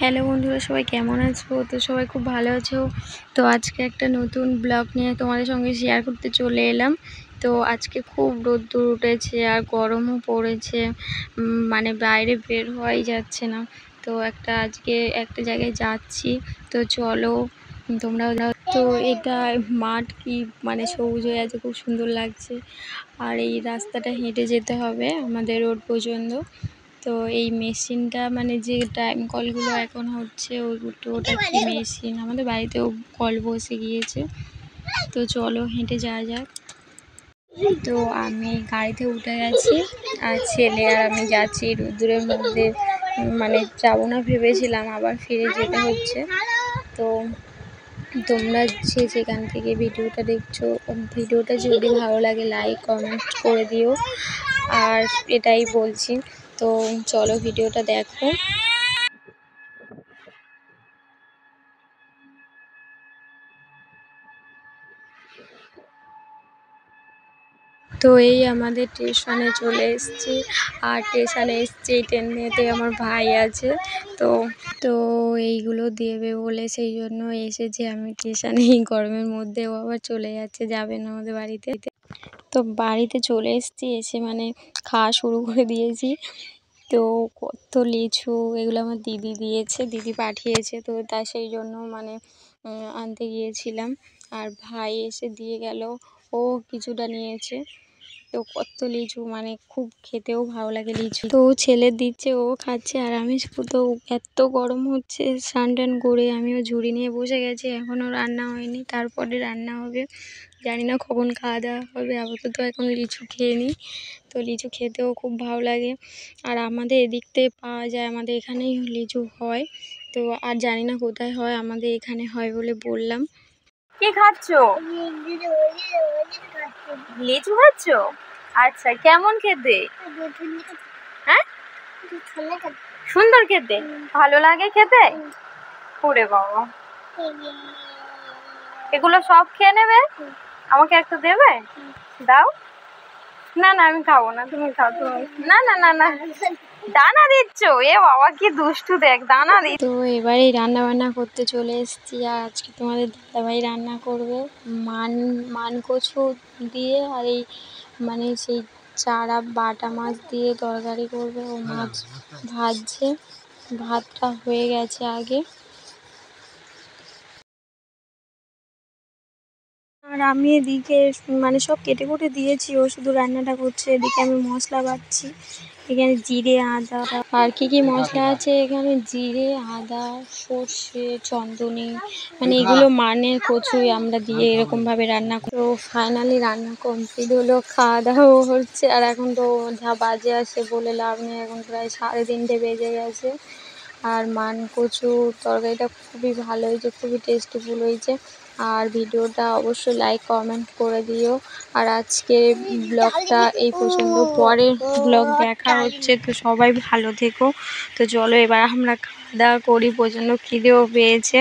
Hello বন্ধুরা, সবাই কেমন আছো? তো সবাই খুব ভালো আছো। তো আজকে একটা নতুন ব্লগ নিয়ে তোমাদের সঙ্গে শেয়ার করতে চলে এলাম। তো আজকে খুব রোদ্দুর উঠেছে আর গরমও পড়েছে, মানে বাইরে বের হওয়াই যাচ্ছে না। তো আজকে একটা জায়গায় যাচ্ছি, তো চলো তোমরাও যাও। তো এটা মাঠ কি মানে সবুজ হয়ে আছে, খুব সুন্দর লাগছে। আর এই রাস্তাটা হেঁটে যেতে হবে আমাদের রোড পর্যন্ত। তো এই মেশিনটা মানে যে টাইম কলগুলো এখন হচ্ছে ওটা কি মেশিন, আমাদের বাড়িতেও কল বসে গিয়েছে। তো চলো হেঁটে যাওয়া যাক। তো আমি গাড়িতে উঠে গেছি আর ছেলে আর আমি যাচ্ছি রোদ্দুরের মধ্যে, মানে যাবো না ভেবেছিলাম, আবার ফিরে যেতে হচ্ছে। তো তোমরা যেখান থেকে ভিডিওটা দেখছো, ভিডিওটা যদি ভালো লাগে লাইক কমেন্ট করে দিও। আর এটাই বলছি, তো চলো ভিডিওটা দেখো। তো এই আমাদের স্টেশনে চলে এসেছি, আর স্টেশনে এসেছি, এই ট্রেনেতে আমার ভাই আছে। তো তো এইগুলো দেবে বলে সেই জন্য এসেছি আমি স্টেশনে। এই গরমের মধ্যেও আবার চলে যাচ্ছে, যাবে না আমাদের বাড়িতে। তো বাড়িতে চলে এসেছি, এসে মানে খাওয়া শুরু করে দিয়েছি। তো কত লিচু, এগুলো আমার দিদি দিয়েছে, দিদি পাঠিয়েছে। তো তাই সেই জন্য মানে আনতে গিয়েছিলাম, আর ভাই এসে দিয়ে গেল, ও কিছুটা নিয়েছে। তো কত লিচু, মানে খুব খেতেও ভালো লাগে লিচু। তো ছেলে দিচ্ছে, ও খাচ্ছে, আর আমি তো এত গরম হচ্ছে, স্নান টান করে আমিও ঝুড়ি নিয়ে বসে গেছি। এখনও রান্না হয়নি, তারপরে রান্না হবে। জানি না কখন খাওয়া দাওয়া হবে, আপাতত এখন লিচু খেয়ে নিই। তো লিচু খেতেও খুব ভালো লাগে, আর আমাদের এদিক থেকে পাওয়া যায়, আমাদের এখানেই লিচু হয়। তো আর জানি না কোথায় হয়, আমাদের এখানে হয় বলে বললাম। কি খাচ্ছো? লিচু খাচ্ছো? আচ্ছা, কেমন খেতে? হ্যাঁ, সুন্দর খেতে, ভালো লাগে খেতে। ওরে বাবা, এগুলো সব খেয়ে নেবে? আমাকে একটা দেবে? দাও। না না, আমি খাবো না, তুমি খাও। তুমি না না না না, দানা দিচ্ছ? এ বাবা কি দুষ্টু, দেখ দানা দিচ্ছ। তো এবারে রান্না বান্না করতে চলে এসেছি, আর আজকে তোমাদের দাদাভাই রান্না করবে মান কচু দিয়ে, আর এই মানে সেই চারা বাটা মাছ দিয়ে তরকারি করবে। ও মাছ ভাজছে, ভাতটা হয়ে গেছে আগে। আর আমি এদিকে মানে সব কেটে কুটে দিয়েছি, ও শুধু রান্নাটা করছে। এদিকে আমি মশলা বাটছি, এখানে জিরে আদা আর কি মশলা আছে এখানে, জিরে আদা সর্ষে চন্দনী, মানে এগুলো মানে কচুই আমরা দিয়ে এরকমভাবে রান্না করি। তো ফাইনালি রান্না কমপ্লিট হলো, খাওয়া দাওয়াও হচ্ছে। আর এখন তো যা বাজে আসে বলে লাভ নেই, এখন প্রায় 3:30 বেজে গেছে। আর মান কচু তরকারিটা খুবই ভালো হয়েছে, খুবই টেস্টিফুল হয়েছে। আর ভিডিওটা অবশ্যই লাইক কমেন্ট করে দিও। আর আজকে ব্লগটা এই পর্যন্ত, পরের ব্লগ দেখা হচ্ছে। তো সবাই ভালো থেকো। তো চলো এবার আমরা খাওয়া দাওয়া করি, প্রচণ্ড খিদেও পেয়েছে।